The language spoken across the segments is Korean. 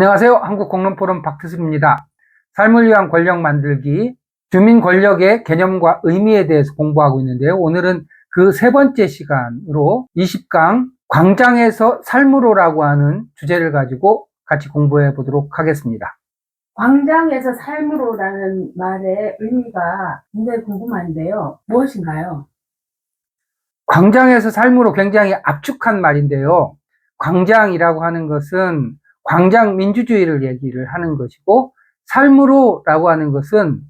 안녕하세요. 한국공론포럼 박태수입니다. 삶을 위한 권력 만들기, 주민 권력의 개념과 의미에 대해서 공부하고 있는데요. 오늘은 그 세 번째 시간으로 20강 광장에서 삶으로라고 하는 주제를 가지고 같이 공부해 보도록 하겠습니다. 광장에서 삶으로라는 말의 의미가 굉장히 궁금한데요. 무엇인가요? 광장에서 삶으로 굉장히 압축한 말인데요. 광장이라고 하는 것은 광장 민주주의를 얘기를 하는 것이고, 삶으로라고 하는 것은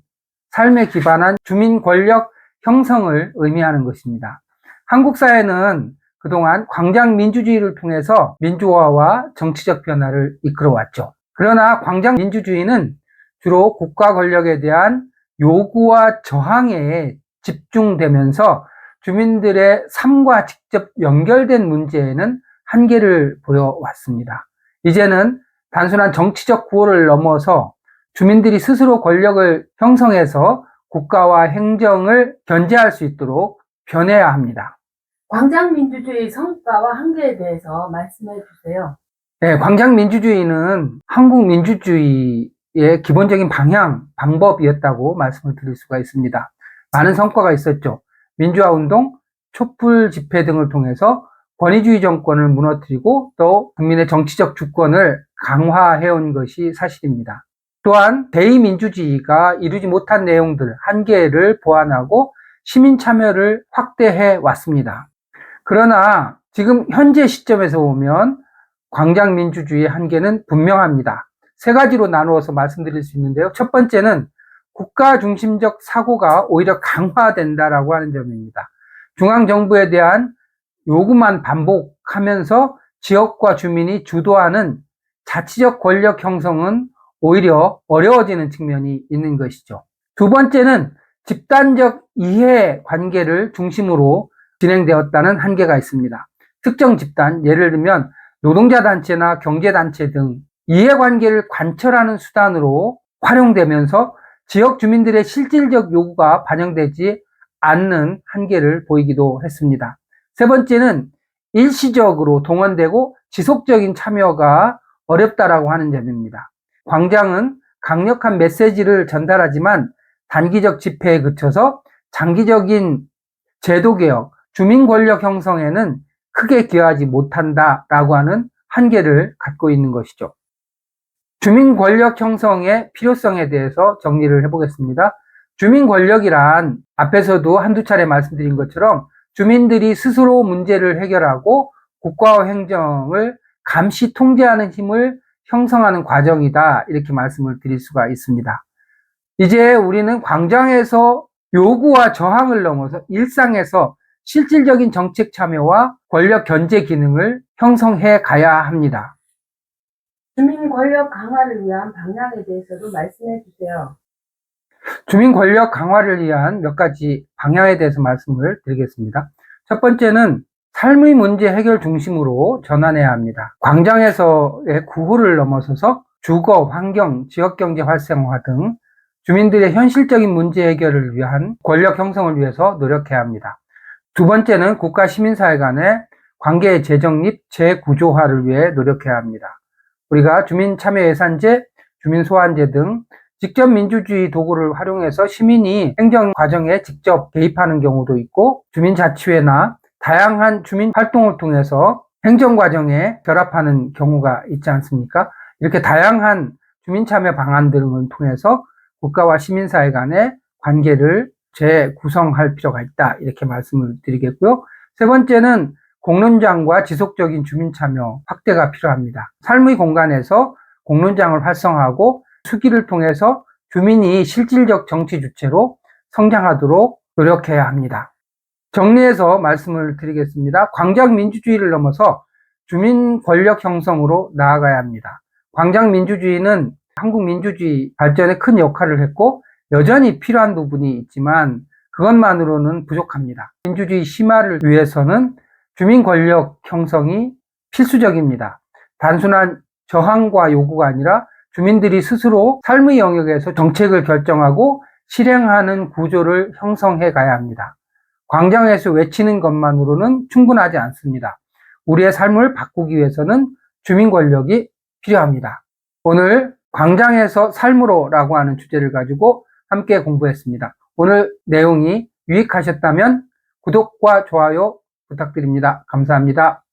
삶에 기반한 주민 권력 형성을 의미하는 것입니다. 한국 사회는 그동안 광장 민주주의를 통해서 민주화와 정치적 변화를 이끌어왔죠. 그러나 광장 민주주의는 주로 국가 권력에 대한 요구와 저항에 집중되면서 주민들의 삶과 직접 연결된 문제에는 한계를 보여왔습니다. 이제는 단순한 정치적 구호를 넘어서 주민들이 스스로 권력을 형성해서 국가와 행정을 견제할 수 있도록 변해야 합니다. 광장 민주주의 성과와 한계에 대해서 말씀해 주세요. 네, 광장 민주주의는 한국 민주주의의 기본적인 방향, 방법이었다고 말씀을 드릴 수가 있습니다. 많은 성과가 있었죠. 민주화 운동, 촛불 집회 등을 통해서 권위주의 정권을 무너뜨리고 또 국민의 정치적 주권을 강화해온 것이 사실입니다. 또한 대의민주주의가 이루지 못한 내용들, 한계를 보완하고 시민 참여를 확대해 왔습니다. 그러나 지금 현재 시점에서 보면 광장 민주주의의 한계는 분명합니다. 세 가지로 나누어서 말씀드릴 수 있는데요. 첫 번째는 국가 중심적 사고가 오히려 강화된다라고 하는 점입니다. 중앙정부에 대한 요구만 반복하면서 지역과 주민이 주도하는 자치적 권력 형성은 오히려 어려워지는 측면이 있는 것이죠. 두 번째는 집단적 이해 관계를 중심으로 진행되었다는 한계가 있습니다. 특정 집단, 예를 들면 노동자 단체나 경제 단체 등 이해관계를 관철하는 수단으로 활용되면서 지역 주민들의 실질적 요구가 반영되지 않는 한계를 보이기도 했습니다. 세 번째는 일시적으로 동원되고 지속적인 참여가 어렵다라고 하는 점입니다. 광장은 강력한 메시지를 전달하지만 단기적 집회에 그쳐서 장기적인 제도개혁, 주민 권력 형성에는 크게 기여하지 못한다라고 하는 한계를 갖고 있는 것이죠. 주민 권력 형성의 필요성에 대해서 정리를 해보겠습니다. 주민 권력이란 앞에서도 한두 차례 말씀드린 것처럼 주민들이 스스로 문제를 해결하고 국가와 행정을 감시 통제하는 힘을 형성하는 과정이다, 이렇게 말씀을 드릴 수가 있습니다. 이제 우리는 광장에서 요구와 저항을 넘어서 일상에서 실질적인 정책 참여와 권력 견제 기능을 형성해 가야 합니다. 주민 권력 강화를 위한 방향에 대해서도 말씀해 주세요. 주민 권력 강화를 위한 몇 가지 방향에 대해서 말씀을 드리겠습니다. 첫 번째는 삶의 문제 해결 중심으로 전환해야 합니다. 광장에서의 구호를 넘어서서 주거, 환경, 지역경제 활성화 등 주민들의 현실적인 문제 해결을 위한 권력 형성을 위해서 노력해야 합니다. 두 번째는 국가 시민사회 간의 관계의 재정립, 재구조화를 위해 노력해야 합니다. 우리가 주민참여예산제, 주민소환제 등 직접 민주주의 도구를 활용해서 시민이 행정 과정에 직접 개입하는 경우도 있고, 주민자치회나 다양한 주민 활동을 통해서 행정 과정에 결합하는 경우가 있지 않습니까? 이렇게 다양한 주민참여 방안 등을 통해서 국가와 시민사회 간의 관계를 재구성할 필요가 있다, 이렇게 말씀을 드리겠고요. 세 번째는 공론장과 지속적인 주민참여 확대가 필요합니다. 삶의 공간에서 공론장을 활성화하고 수기를 통해서 주민이 실질적 정치 주체로 성장하도록 노력해야 합니다. 정리해서 말씀을 드리겠습니다. 광장 민주주의를 넘어서 주민 권력 형성으로 나아가야 합니다. 광장 민주주의는 한국 민주주의 발전에 큰 역할을 했고 여전히 필요한 부분이 있지만 그것만으로는 부족합니다. 민주주의 심화를 위해서는 주민 권력 형성이 필수적입니다. 단순한 저항과 요구가 아니라 주민들이 스스로 삶의 영역에서 정책을 결정하고 실행하는 구조를 형성해 가야 합니다. 광장에서 외치는 것만으로는 충분하지 않습니다. 우리의 삶을 바꾸기 위해서는 주민 권력이 필요합니다. 오늘 광장에서 삶으로라고 하는 주제를 가지고 함께 공부했습니다. 오늘 내용이 유익하셨다면 구독과 좋아요 부탁드립니다. 감사합니다.